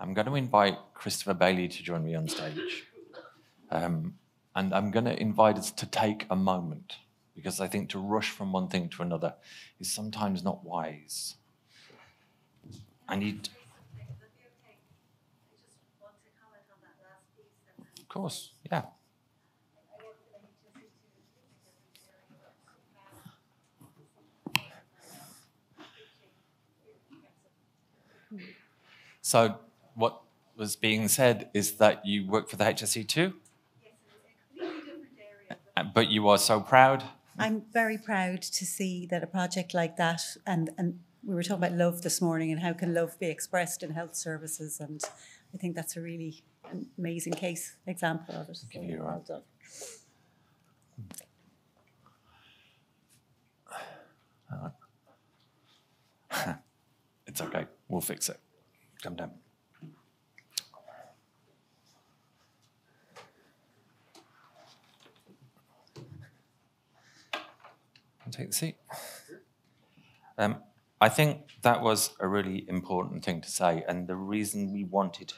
I'm going to invite Christopher Bailey to join me on stage. And I'm going to invite us to take a moment, because I think to rush from one thing to another is sometimes not wise. I need... Of course, yeah. So what was being said is that you work for the HSE too? Yes, in a completely different area. But you are so proud. I'm very proud to see that a project like that, and we were talking about love this morning and how can love be expressed in health services, and I think that's a really amazing case example of it. So well done. It's okay, we'll fix it. Come down. Take the seat. I think that was a really important thing to say, and the reason we wanted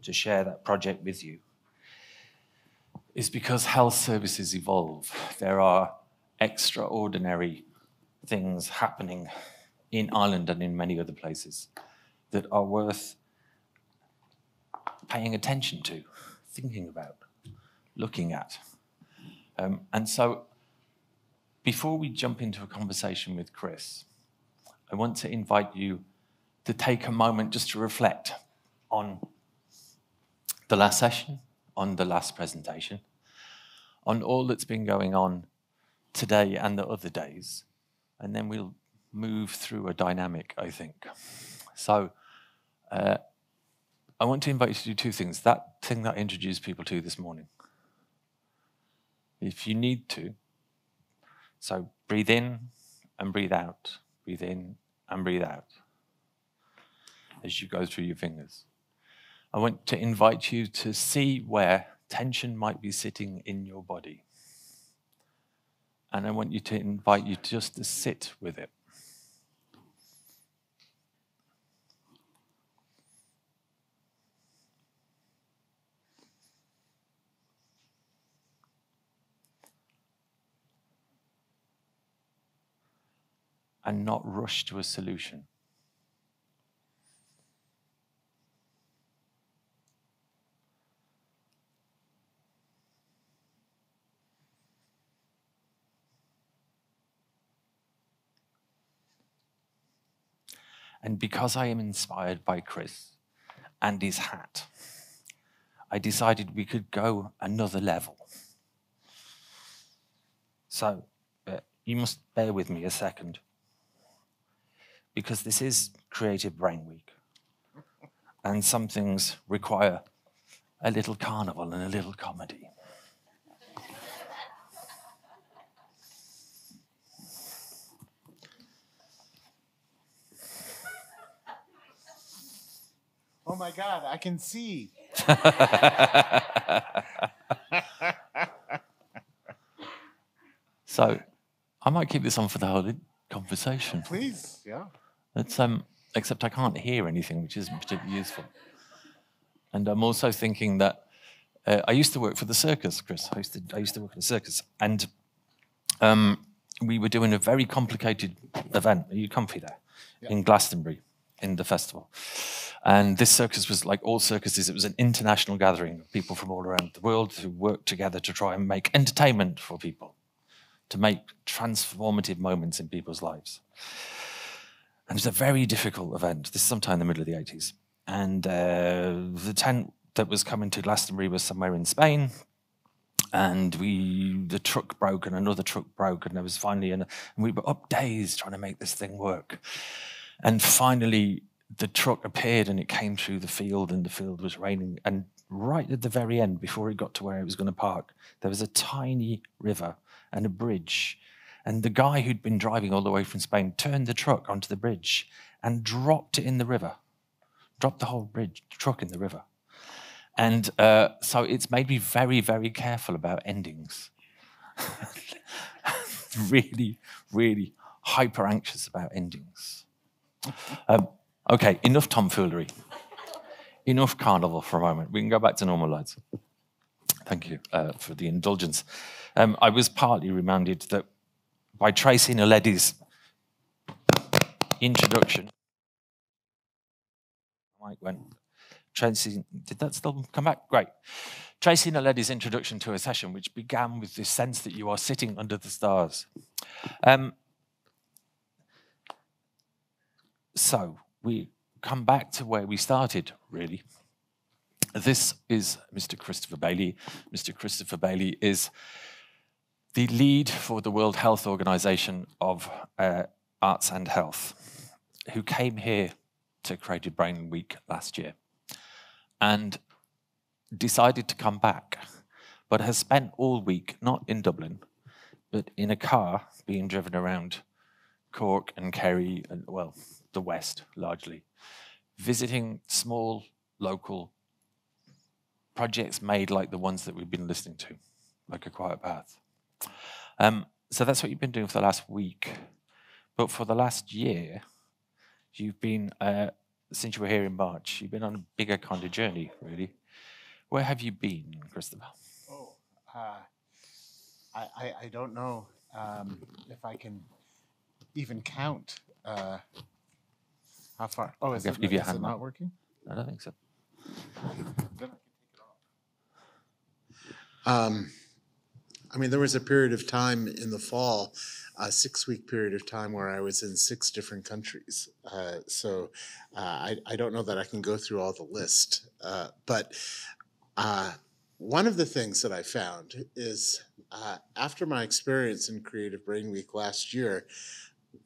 to share that project with you is because health services evolve. There are extraordinary things happening in Ireland and in many other places that are worth paying attention to, thinking about, looking at. And so before we jump into a conversation with Chris, I want to invite you to take a moment just to reflect on the last session, on the last presentation, on all that's been going on today and the other days, and then we'll move through a dynamic, I think. So I want to invite you to do two things. That thing that I introduced people to this morning. If you need to, so breathe in and breathe out. Breathe in and breathe out as you go through your fingers. I want to invite you to see where tension might be sitting in your body. And I want you to invite you just to sit with it. And not rush to a solution. And because I am inspired by Chris and his hat, I decided we could go another level. So you must bear with me a second, because this is Creative Brain Week, and some things require a little carnival and a little comedy. Oh my God, I can see. So I might keep this on for the whole conversation. Please, yeah. It's, except I can't hear anything, which isn't particularly useful. And I'm also thinking that I used to work for the circus, Chris. I used to work at the circus, and we were doing a very complicated event. Are you comfy there? Yeah. In Glastonbury, in the festival. And this circus was like all circuses. It was an international gathering of people from all around the world who worked together to try and make entertainment for people, to make transformative moments in people's lives. And it was a very difficult event. This is sometime in the middle of the 80s. And the tent that was coming to Glastonbury was somewhere in Spain. And the truck broke and another truck broke. And there was finally, and we were up days trying to make this thing work. And finally, the truck appeared and it came through the field, and the field was raining. And right at the very end, before it got to where it was going to park, there was a tiny river and a bridge. And the guy who'd been driving all the way from Spain turned the truck onto the bridge and dropped it in the river. Dropped the whole truck in the river. And so it's made me very, very careful about endings. Really, really hyper anxious about endings. Okay, enough tomfoolery. enough carnival for a moment. We can go back to normal lights. Thank you for the indulgence. I was partly reminded that by Tracy Naledi's introduction, Mike went. Tracy, did that still come back? Great. Tracy Naledi's introduction to a session, which began with this sense that you are sitting under the stars. So we come back to where we started, really. This is Mr. Christopher Bailey. Mr. Christopher Bailey is the lead for the World Health Organization of Arts and Health, who came here to Creative Brain Week last year and decided to come back, but has spent all week not in Dublin, but in a car being driven around Cork and Kerry and, well, the West largely, visiting small local projects made like the ones that we've been listening to, like A Quiet Path. So that's what you've been doing for the last week. But for the last year, you've been, since you were here in March, you've been on a bigger kind of journey, really. Where have you been, Christopher? Oh, I don't know if I can even count how far. Oh, is it not working? I don't think so. I mean, there was a period of time in the fall, a 6-week period of time where I was in 6 different countries. So I don't know that I can go through all the list. But one of the things that I found is after my experience in Creative Brain Week last year,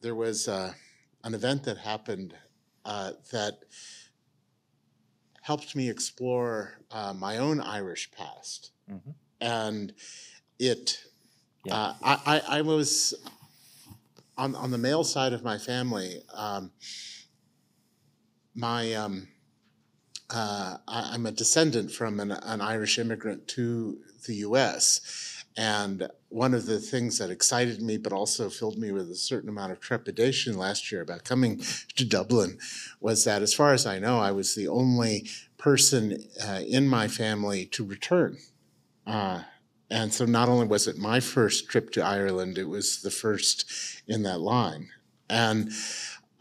there was an event that happened that helped me explore my own Irish past. Mm-hmm. And I was on the male side of my family. I'm a descendant from an Irish immigrant to the U.S. And one of the things that excited me, but also filled me with a certain amount of trepidation last year about coming to Dublin, was that, as far as I know, I was the only person in my family to return. And so not only was it my first trip to Ireland, it was the first in that line. And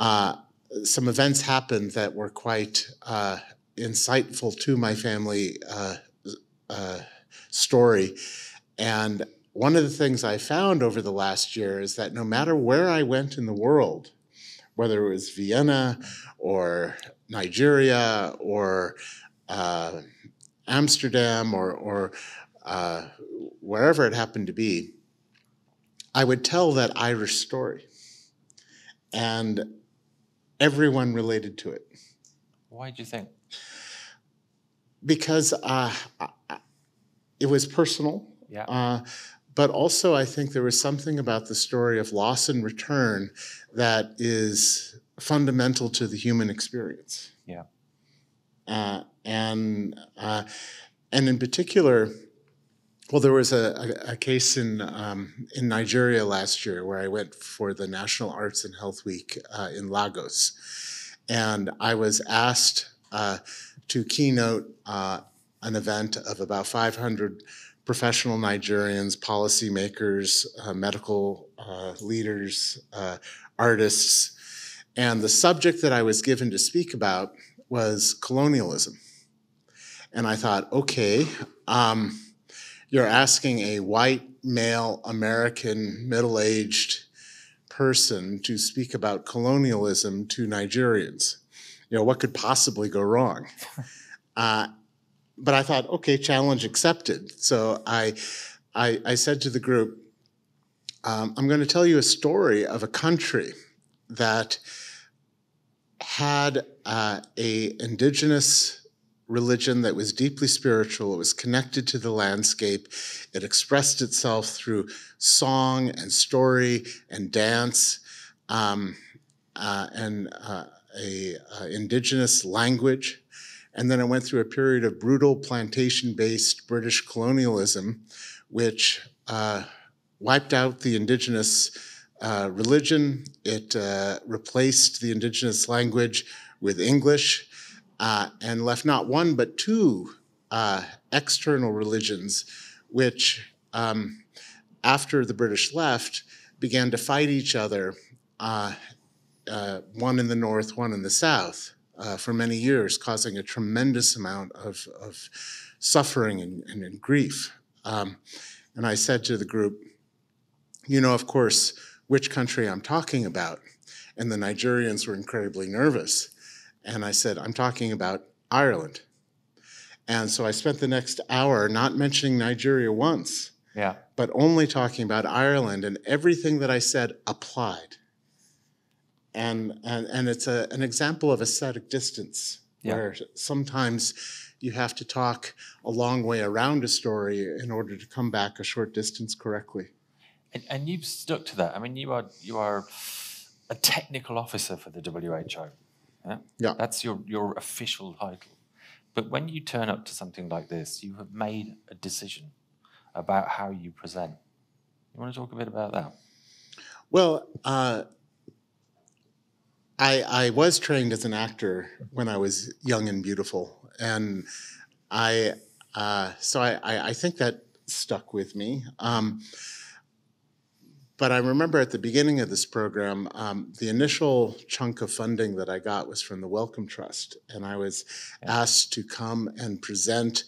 some events happened that were quite insightful to my family story. And one of the things I found over the last year is that no matter where I went in the world, whether it was Vienna or Nigeria or Amsterdam or wherever it happened to be, I would tell that Irish story. And everyone related to it. Why do you think? Because it was personal. Yeah. But also I think there was something about the story of loss and return that is fundamental to the human experience. Yeah. And in particular, well, there was a case in Nigeria last year where I went for the National Arts and Health Week in Lagos. And I was asked to keynote an event of about 500 professional Nigerians, policymakers, medical leaders, artists. And the subject that I was given to speak about was colonialism. And I thought, okay, you're asking a white, male, American, middle-aged person to speak about colonialism to Nigerians. You know, what could possibly go wrong? But I thought, okay, challenge accepted. So I said to the group, I'm going to tell you a story of a country that had a indigenous religion that was deeply spiritual. It was connected to the landscape. It expressed itself through song and story and dance and indigenous language. And then it went through a period of brutal plantation-based British colonialism, which wiped out the indigenous religion. It replaced the indigenous language with English. and left not one but two external religions, which after the British left began to fight each other, one in the north, one in the south, for many years, causing a tremendous amount of suffering and grief. And I said to the group, you know, of course, which country I'm talking about. And the Nigerians were incredibly nervous. And I said, I'm talking about Ireland. And so I spent the next hour not mentioning Nigeria once, but only talking about Ireland, and everything that I said applied. And it's an example of ascetic distance, where sometimes you have to talk a long way around a story in order to come back a short distance correctly. And you've stuck to that. I mean, you are a technical officer for the WHO. Yeah. That's your official title. But when you turn up to something like this, you have made a decision about how you present. You want to talk a bit about that? Well, I was trained as an actor when I was young and beautiful, and so I think that stuck with me. But I remember at the beginning of this program, the initial chunk of funding that I got was from the Wellcome Trust, and I was asked to come and present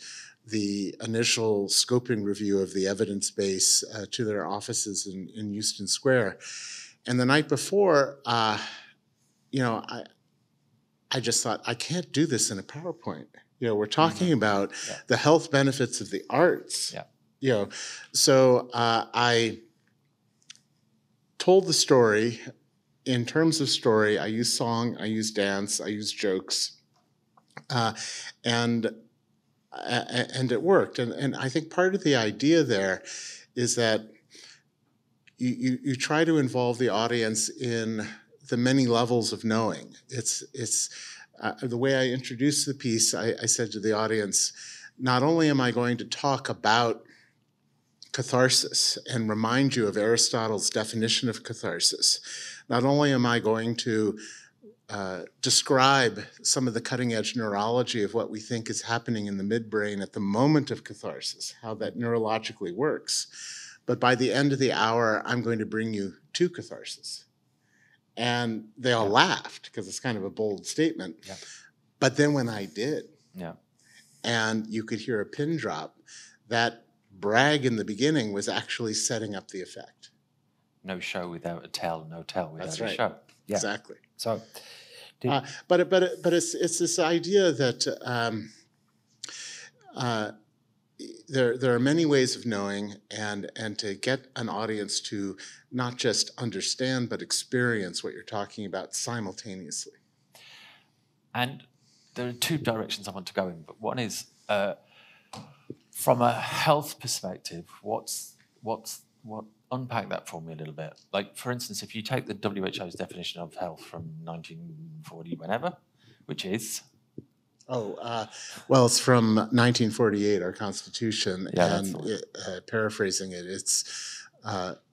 the initial scoping review of the evidence base to their offices in Euston Square. And the night before, you know, I just thought, I can't do this in a PowerPoint. You know, we're talking about the health benefits of the arts. You know, so I told the story. In terms of story, I use song, I use dance, I use jokes, and it worked. And I think part of the idea there is that you try to involve the audience in the many levels of knowing. It's the way I introduced the piece, I said to the audience, not only am I going to talk about catharsis and remind you of Aristotle's definition of catharsis, not only am I going to describe some of the cutting edge neurology of what we think is happening in the midbrain at the moment of catharsis, how that neurologically works, but by the end of the hour, I'm going to bring you to catharsis. And they all laughed because it's kind of a bold statement. But then when I did, and you could hear a pin drop, that brag in the beginning was actually setting up the effect. No show without a tell, no tell without That's a right. show. Exactly. So, but it's this idea that there are many ways of knowing, and to get an audience to not just understand but experience what you're talking about simultaneously. And there are two directions I want to go in, but one is from a health perspective. Unpack that for me a little bit. Like, for instance, if you take the WHO's definition of health from 1940, whenever, which is. Well, it's from 1948, our Constitution, and paraphrasing it, it's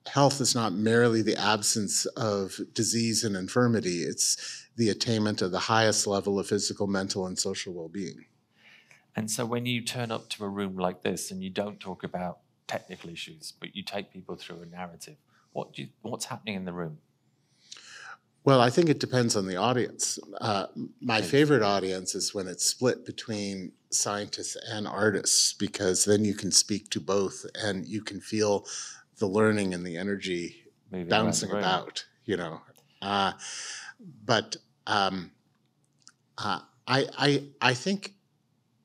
health is not merely the absence of disease and infirmity, it's the attainment of the highest level of physical, mental, and social well-being. And so when you turn up to a room like this and you don't talk about technical issues, but you take people through a narrative, what's happening in the room? Well, I think it depends on the audience. My favorite audience is when it's split between scientists and artists, because then you can speak to both and you can feel the learning and the energy moving bouncing about, you know. But I think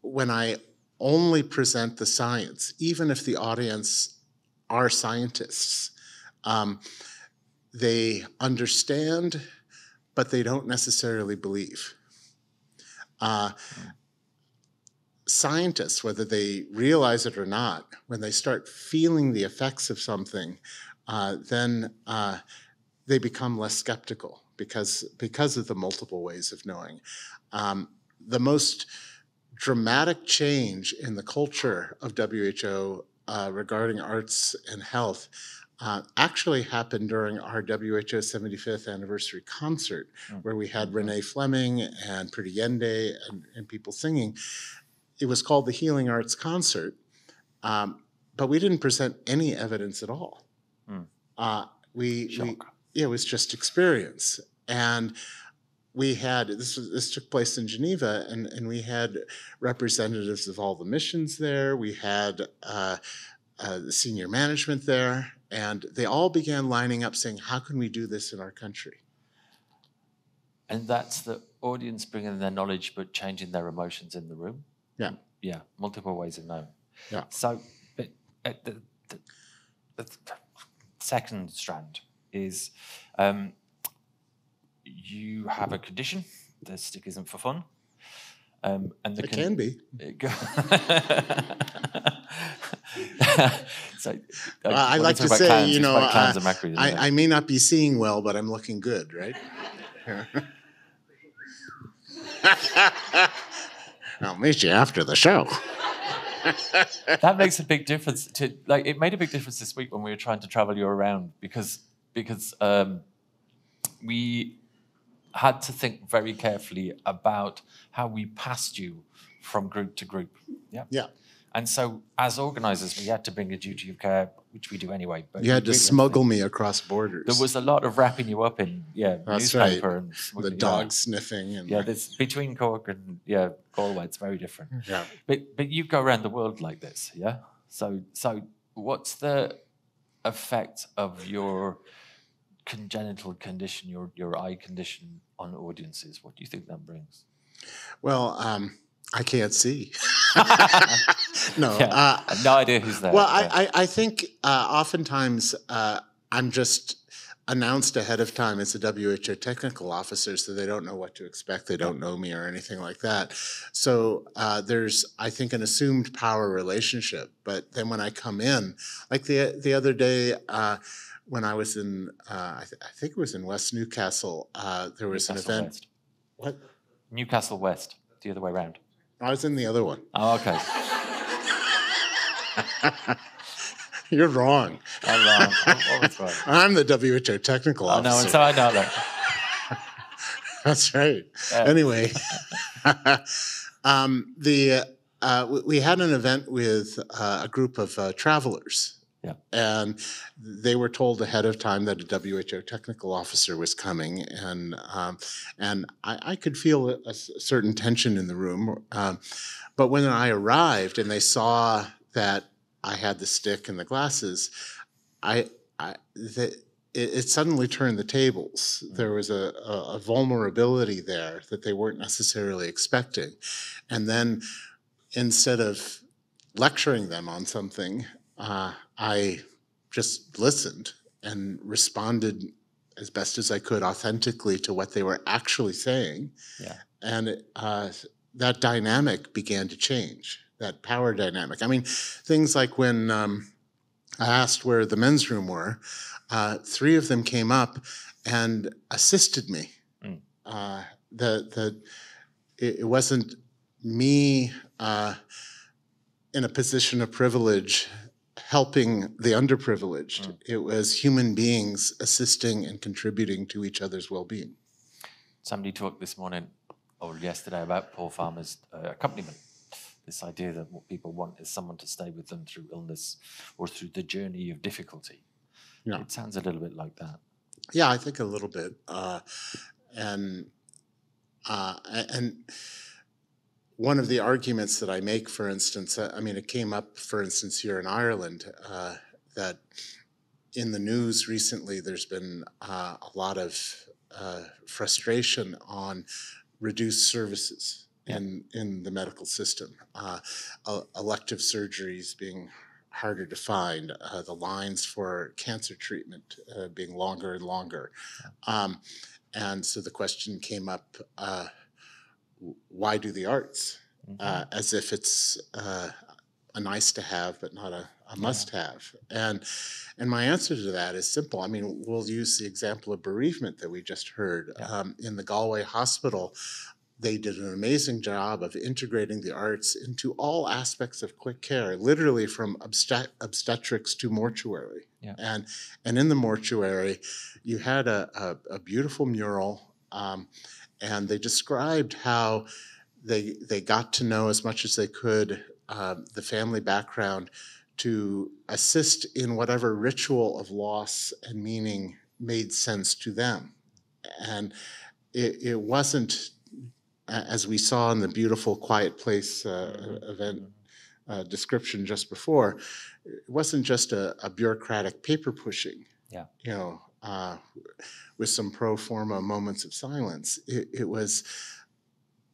when I only present the science, even if the audience are scientists, they understand, but they don't necessarily believe. Scientists, whether they realize it or not, when they start feeling the effects of something, then they become less skeptical because of the multiple ways of knowing. The most dramatic change in the culture of WHO regarding arts and health actually happened during our WHO 75th anniversary concert, where we had Renee Fleming and Pretty Yende and people singing. It was called the Healing Arts Concert, but we didn't present any evidence at all. It was just experience. And we had, this took place in Geneva, and we had representatives of all the missions there. We had the senior management there, and they all began lining up saying, how can we do this in our country? And that's the audience bringing their knowledge but changing their emotions in the room? Yeah. Yeah, multiple ways of knowing. Yeah. So but the second strand is you have a condition. The stick isn't for fun. And it can be. So, I like to say, clans, you know, I may not be seeing well, but I'm looking good, right? I'll meet you after the show. That makes a big difference. It made a big difference this week when we were trying to travel you around because we had to think very carefully about how we passed you from group to group. Yeah. Yeah. And so, as organisers, we had to bring a duty of care, which we do anyway. But you had to smuggle me across borders. There was a lot of wrapping you up in, That's newspaper right. and the dog sniffing. And this between Cork and Galway, it's very different. Yeah. But you go around the world like this, yeah. So what's the effect of your congenital condition, your eye condition, on audiences? What do you think that brings? Well, I can't see. No. I have no idea who's there. Well, I think oftentimes I'm just announced ahead of time as a WHO technical officer, so they don't know what to expect. They don't know me or anything like that. So there's, I think, an assumed power relationship. But then when I come in, like the other day, when I was in, I think it was in West Newcastle, there was Newcastle an event. West. What? Newcastle West, the other way around. I was in the other one. Oh, okay. You're wrong. I'm wrong. I'm always wrong. I'm the WHO technical officer. I know, and so I know that. That's right. Anyway, we had an event with a group of travelers. Yeah. And they were told ahead of time that a WHO technical officer was coming, and I could feel a certain tension in the room. But when I arrived and they saw that I had the stick and the glasses, it suddenly turned the tables. There was a vulnerability there that they weren't necessarily expecting. And then instead of lecturing them on something, I just listened and responded as best as I could authentically to what they were actually saying. Yeah. And that dynamic began to change, that power dynamic. I mean, things like when I asked where the men's room were, 3 of them came up and assisted me. It wasn't me in a position of privilege helping the underprivileged. It was human beings assisting and contributing to each other's well-being. Somebody talked this morning or yesterday about Paul Farmer's accompaniment. This idea that what people want is someone to stay with them through illness or through the journey of difficulty. Yeah. It sounds a little bit like that. Yeah, I think a little bit. And one of the arguments that I make, for instance, I mean, it came up, for instance, here in Ireland, that in the news recently, there's been a lot of frustration on reduced services in the medical system. Elective surgeries being harder to find, the lines for cancer treatment being longer and longer. And so the question came up, why do the arts? As if it's a nice to have, but not a must have. And my answer to that is simple. I mean, we'll use the example of bereavement that we just heard. In the Galway hospital, they did an amazing job of integrating the arts into all aspects of quick care, literally from obstetrics to mortuary. Yeah. And in the mortuary, you had a beautiful mural, and they described how they got to know as much as they could the family background to assist in whatever ritual of loss and meaning made sense to them. And it wasn't, as we saw in the beautiful Quiet Place event description just before, it wasn't just a bureaucratic paper pushing, Yeah. you know, with some pro forma moments of silence. It was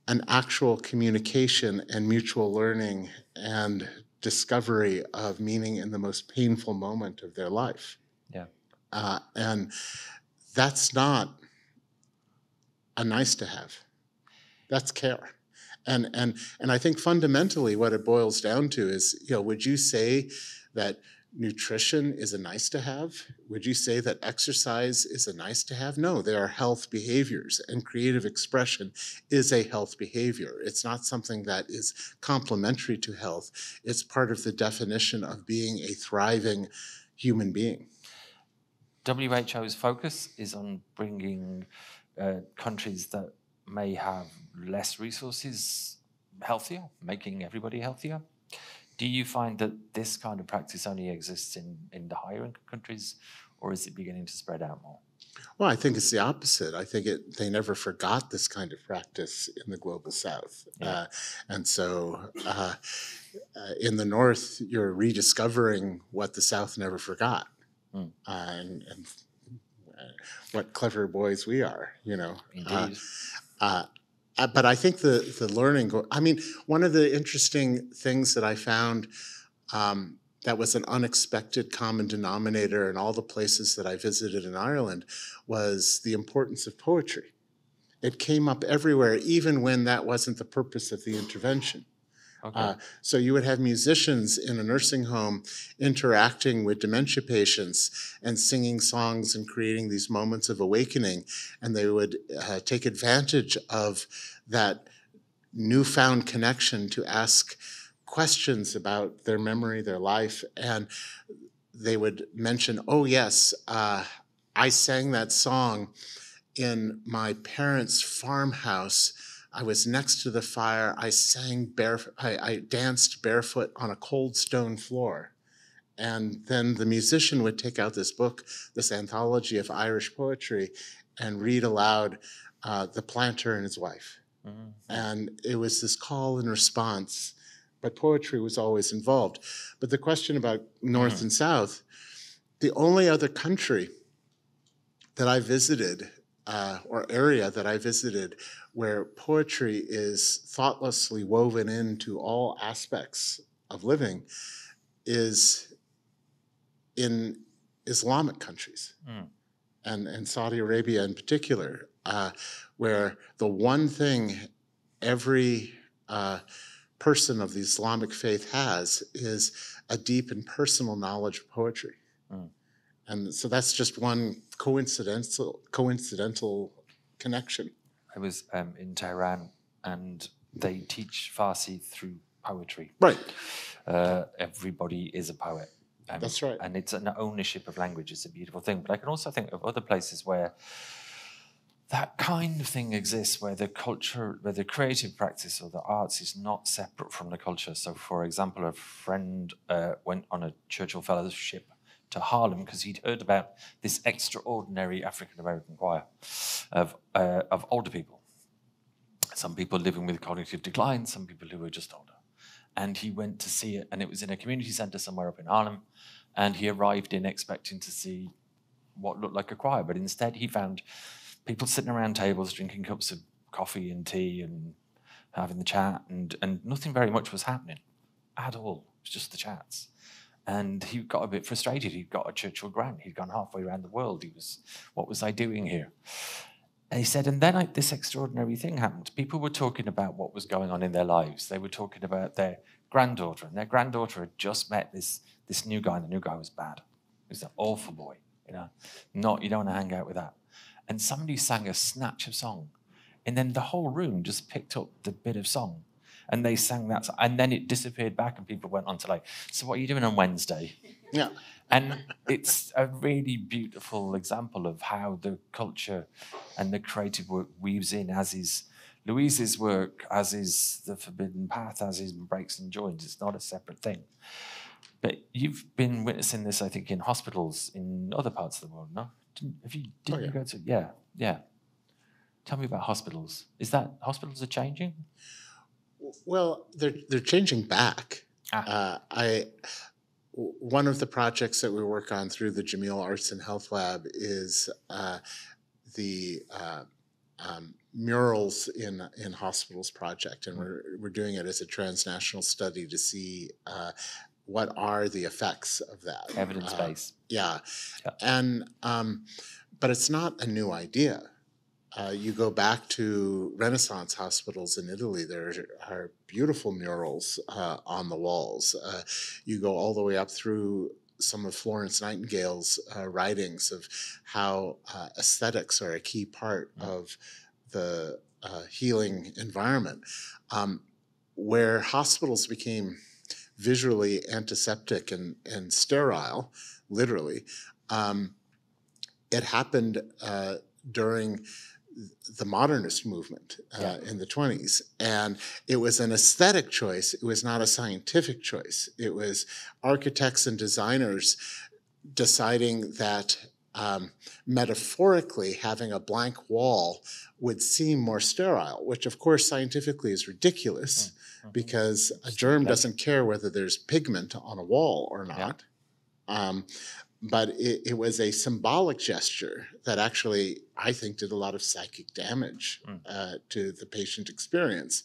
an actual communication and mutual learning and discovery of meaning in the most painful moment of their life. Yeah. And that's not a nice to have. That's care. And I think fundamentally what it boils down to is, you know, would you say that nutrition is a nice to have? Would you say that exercise is a nice to have? No, there are health behaviors, and creative expression is a health behavior. It's not something that is complementary to health. It's part of the definition of being a thriving human being. WHO's focus is on bringing countries that may have less resources healthier, making everybody healthier. Do you find that this kind of practice only exists in the higher income countries, or is it beginning to spread out more? Well, I think it's the opposite. I think they never forgot this kind of practice in the global south. Yeah. And so in the north, you're rediscovering what the south never forgot. And what clever boys we are, you know. Indeed. But I think the learning, I mean, one of the interesting things that I found that was an unexpected common denominator in all the places that I visited in Ireland was the importance of poetry. It came up everywhere, even when that wasn't the purpose of the intervention. Okay. So you would have musicians in a nursing home interacting with dementia patients and singing songs and creating these moments of awakening, and they would take advantage of that newfound connection to ask questions about their memory, their life, and they would mention, oh yes, I sang that song in my parents' farmhouse. I was next to the fire. I sang I danced barefoot on a cold stone floor. And then the musician would take out this book, this anthology of Irish poetry, and read aloud The Planter and His Wife. Mm-hmm. And it was this call and response, but poetry was always involved. But the question about North and South, the only other country that I visited, or area that I visited, where poetry is thoughtlessly woven into all aspects of living is in Islamic countries, and Saudi Arabia in particular, where the one thing every person of the Islamic faith has is a deep and personal knowledge of poetry. And so that's just one coincidental connection. I was in Tehran, and they teach Farsi through poetry. Right. Everybody is a poet. That's right. And it's an ownership of language. It's a beautiful thing. But I can also think of other places where that kind of thing exists, where the culture, where the creative practice or the arts is not separate from the culture. So, for example, a friend went on a Churchill Fellowship to Harlem because he'd heard about this extraordinary African-American choir of older people. Some people living with cognitive decline, some people who were just older. And he went to see it, and it was in a community center somewhere up in Harlem, and he arrived in expecting to see what looked like a choir, but instead he found people sitting around tables drinking cups of coffee and tea and having the chat, and nothing very much was happening at all. It was just the chats. And he got a bit frustrated. He'd got a Churchill grant. He'd gone halfway around the world. What was I doing here? And he said, and then this extraordinary thing happened. People were talking about what was going on in their lives. They were talking about their granddaughter, and their granddaughter had just met this new guy, and the new guy was bad. He was an awful boy, you don't want to hang out with that. And somebody sang a snatch of song, And then the whole room just picked up the bit of song. And they sang that, and then it disappeared back, and people went on to like, so what are you doing on Wednesday? Yeah. And it's a really beautiful example of how the culture and the creative work weaves in, as is Louise's work, as is The Forbidden Path, as is Breaks and Joins. It's not a separate thing. But you've been witnessing this, I think, in hospitals in other parts of the world, no? Didn't you go to? Yeah. Tell me about hospitals. Is that hospitals are changing? Well, they're changing back. One of the projects that we work on through the Jameel Arts and Health Lab is the murals in hospitals project, and we're doing it as a transnational study to see what are the effects of that Evidence base. Yeah, and but it's not a new idea. You go back to Renaissance hospitals in Italy, there are beautiful murals on the walls. You go all the way up through some of Florence Nightingale's writings of how aesthetics are a key part of the healing environment. Where hospitals became visually antiseptic and sterile, literally, it happened during the modernist movement in the 20s. And it was an aesthetic choice. It was not a scientific choice. It was architects and designers deciding that metaphorically having a blank wall would seem more sterile, which of course scientifically is ridiculous because a germ doesn't care whether there's pigment on a wall or not. But it was a symbolic gesture that actually, I think, did a lot of psychic damage to the patient experience.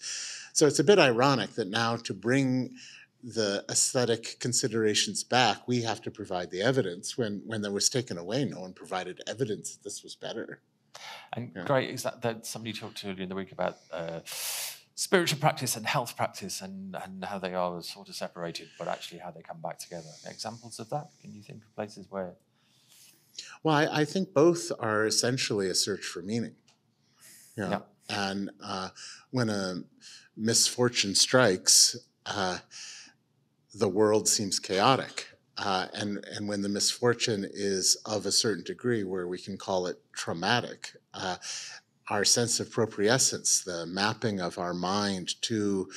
So it's a bit ironic that now to bring the aesthetic considerations back, we have to provide the evidence. When that was taken away, no one provided evidence that this was better. And great is that somebody talked earlier in the week about spiritual practice and health practice and how they are sort of separated, but actually how they come back together. Examples of that? Can you think of places where? Well, I think both are essentially a search for meaning. Yeah. And when a misfortune strikes, the world seems chaotic. And when the misfortune is of a certain degree where we can call it traumatic, our sense of propriescence, the mapping of our mind to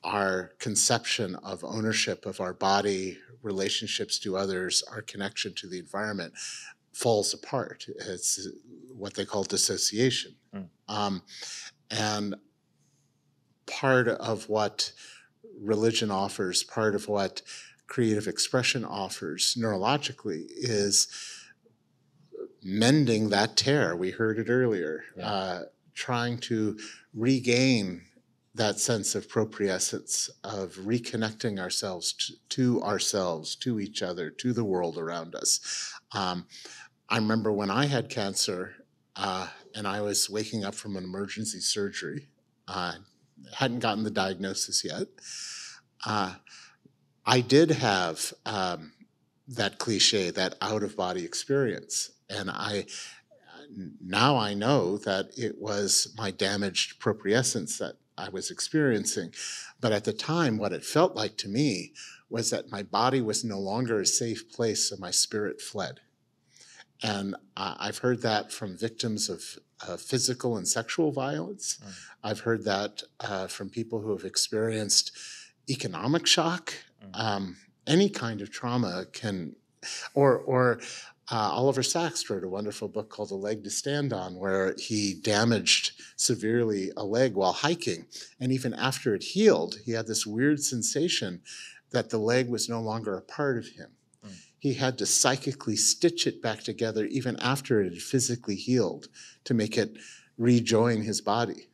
our conception of ownership of our body, relationships to others, our connection to the environment, falls apart. It's what they call dissociation. And part of what religion offers, part of what creative expression offers neurologically is mending that tear. We heard it earlier, trying to regain that sense of propriescence, of reconnecting ourselves, to each other, to the world around us. I remember when I had cancer and I was waking up from an emergency surgery, hadn't gotten the diagnosis yet. I did have that cliche, that out-of-body experience. And now I know that it was my damaged propriescence that I was experiencing. But at the time, what it felt like to me was that my body was no longer a safe place, so my spirit fled. And I've heard that from victims of physical and sexual violence. I've heard that from people who have experienced economic shock. Any kind of trauma can, or Oliver Sacks wrote a wonderful book called A Leg to Stand On, where he damaged severely a leg while hiking. And even after it healed, he had this weird sensation that the leg was no longer a part of him. He had to psychically stitch it back together even after it had physically healed to make it rejoin his body.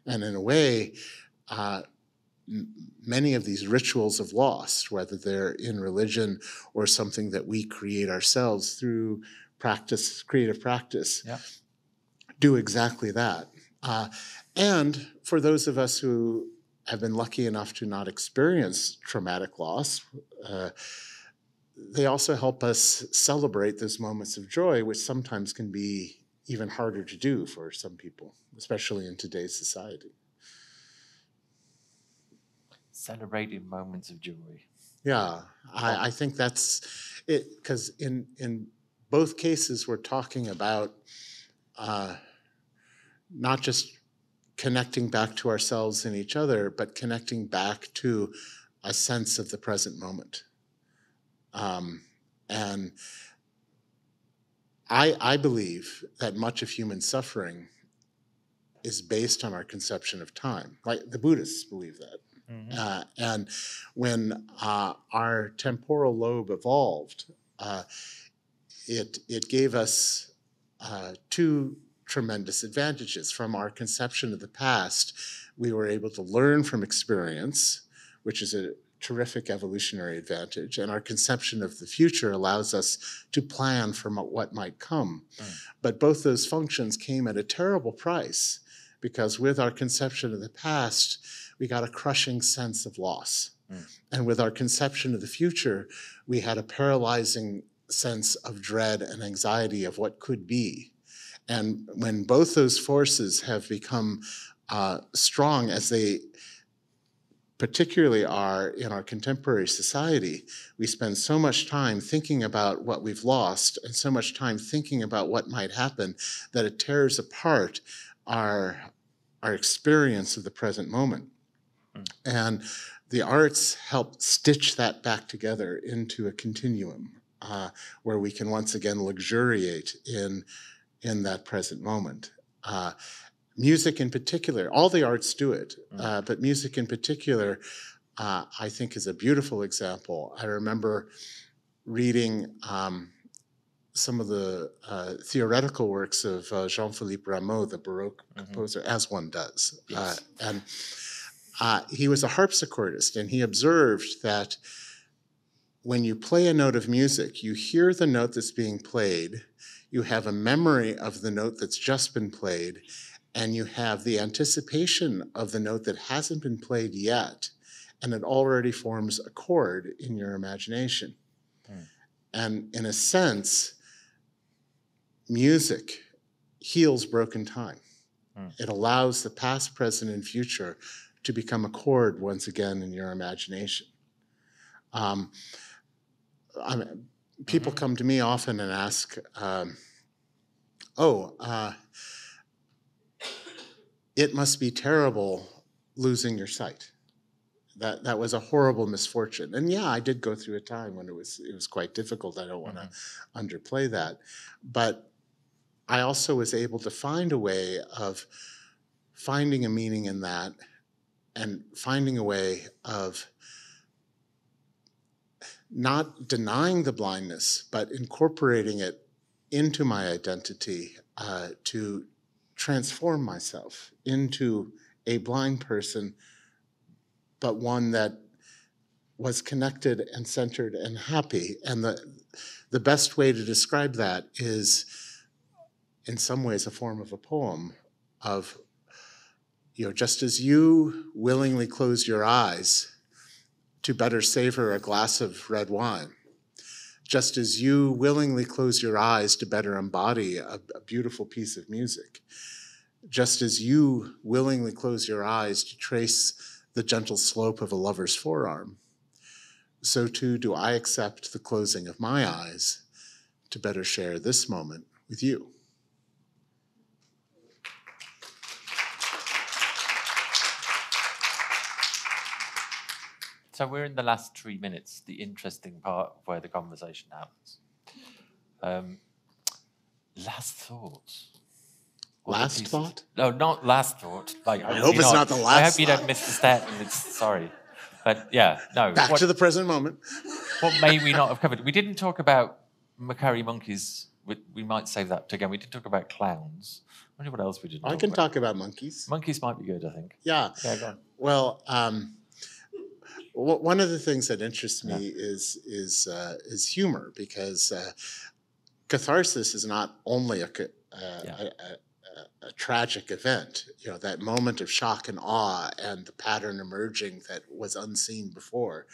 And in a way, many of these rituals of loss, whether they're in religion or something that we create ourselves through practice, creative practice, do exactly that. And for those of us who have been lucky enough to not experience traumatic loss, they also help us celebrate those moments of joy, which sometimes can be even harder to do for some people, especially in today's society. Celebrating moments of joy. Yeah, I think that's it, because in both cases we're talking about not just connecting back to ourselves and each other, but connecting back to a sense of the present moment. And I believe that much of human suffering is based on our conception of time. Like the Buddhists believe that. And when our temporal lobe evolved, it gave us two tremendous advantages. From our conception of the past, we were able to learn from experience, which is a terrific evolutionary advantage, and our conception of the future allows us to plan for what might come. But both those functions came at a terrible price, because with our conception of the past, we got a crushing sense of loss. And with our conception of the future, we had a paralyzing sense of dread and anxiety of what could be. And when both those forces have become strong, as they particularly are in our contemporary society, we spend so much time thinking about what we've lost and so much time thinking about what might happen that it tears apart our experience of the present moment. And the arts help stitch that back together into a continuum where we can once again luxuriate in that present moment. Music in particular, all the arts do it, but music in particular, I think is a beautiful example. I remember reading some of the theoretical works of Jean-Philippe Rameau, the Baroque composer, as one does. Yes. And he was a harpsichordist, and he observed that when you play a note of music, you hear the note that's being played, you have a memory of the note that's just been played, and you have the anticipation of the note that hasn't been played yet, and it already forms a chord in your imagination. And in a sense, music heals broken time. It allows the past, present, and future to become a chord once again in your imagination. People come to me often and ask, it must be terrible losing your sight. That was a horrible misfortune. And yeah, I did go through a time when it was quite difficult. I don't want to underplay that. But I also was able to find a way of finding a meaning in that, and finding a way of not denying the blindness, but incorporating it into my identity to transform myself into a blind person, but one that was connected and centered and happy. And the best way to describe that is, in some ways, a form of a poem of, just as you willingly close your eyes to better savor a glass of red wine, just as you willingly close your eyes to better embody a beautiful piece of music, just as you willingly close your eyes to trace the gentle slope of a lover's forearm, so too do I accept the closing of my eyes to better share this moment with you. So we're in the last 3 minutes, the interesting part of where the conversation happens. Last thoughts. Last thought? No, not last thought. Like, I hope it's not the last I hope you thought. don't miss the step. Sorry. But yeah, no. Back to the present moment. What may we not have covered? We didn't talk about Macquarie monkeys. We might save that again. We did talk about clowns. I wonder what else we didn't I can talk about monkeys. Monkeys might be good, I think. Yeah. Yeah, go on. Well, one of the things that interests me is humor, because catharsis is not only a tragic event. That moment of shock and awe and the pattern emerging that was unseen before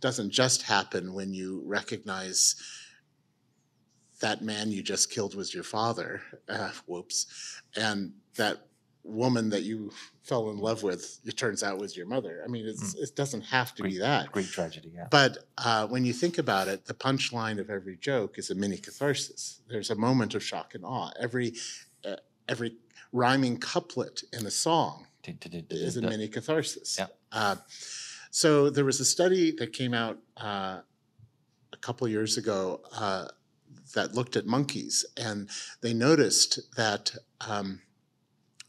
doesn't just happen when you recognize that man you just killed was your father, whoops, and that woman that you fell in love with, it turns out was your mother. I mean, it doesn't have to be that. Greek tragedy, yeah. But when you think about it, the punchline of every joke is a mini catharsis. There's a moment of shock and awe. Every rhyming couplet in a song is a mini catharsis. Yeah. So there was a study that came out a couple years ago that looked at monkeys, and they noticed that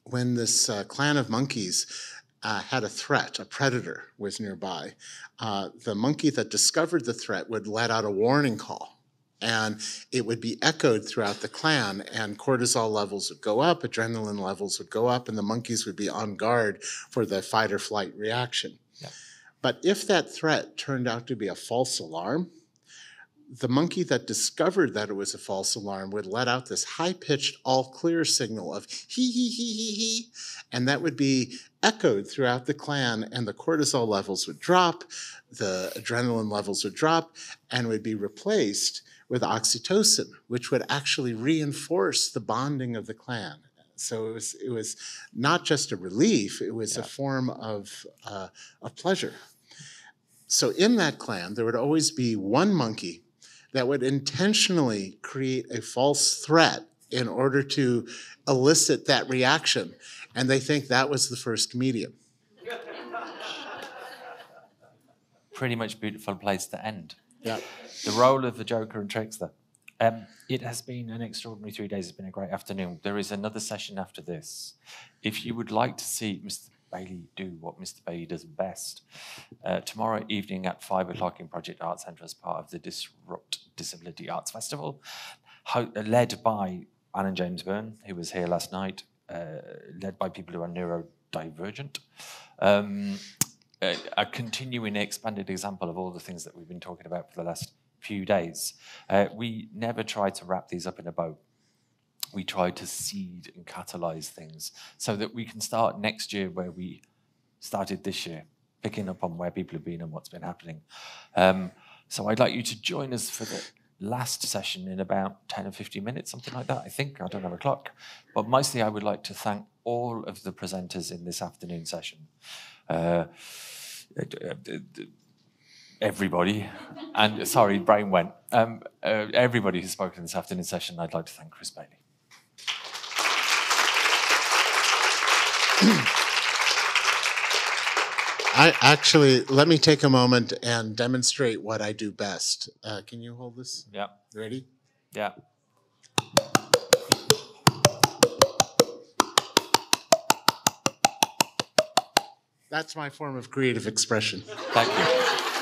when this clan of monkeys had a threat, a predator was nearby, the monkey that discovered the threat would let out a warning call, and it would be echoed throughout the clan, and cortisol levels would go up, adrenaline levels would go up, and the monkeys would be on guard for the fight or flight reaction. Yeah. But if that threat turned out to be a false alarm, the monkey that discovered that it was a false alarm would let out this high-pitched all-clear signal of hee, hee, hee, hee, hee, and that would be echoed throughout the clan, and the cortisol levels would drop, the adrenaline levels would drop, and would be replaced with oxytocin, which would actually reinforce the bonding of the clan. So it was not just a relief, it was a form of pleasure. So in that clan, there would always be one monkey that would intentionally create a false threat in order to elicit that reaction. And they think that was the first medium. Pretty much beautiful place to end. Yeah. The role of the Joker and Trickster. It has been an extraordinary 3 days. It's been a great afternoon. There is another session after this. If you would like to see Mr. Bailey do what Mr. Bailey does best, tomorrow evening at 5 o'clock in Project Art Centre as part of the Disrupt Disability Arts Festival, led by Anne and James Byrne, who was here last night, led by people who are neurodivergent. A continuing expanded example of all the things that we've been talking about for the last few days. We never try to wrap these up in a bow. We try to seed and catalyze things so that we can start next year where we started this year, picking up on where people have been and what's been happening. So I'd like you to join us for the last session in about 10 or 15 minutes, something like that, I think. I don't have a clock. But mostly I would like to thank all of the presenters in this afternoon session. Everybody, and sorry, brain went. Everybody who's spoken in this afternoon session, I'd like to thank Chris Bailey. Let me take a moment and demonstrate what I do best. Can you hold this? Yeah. Ready? Yeah. That's my form of creative expression. Thank you.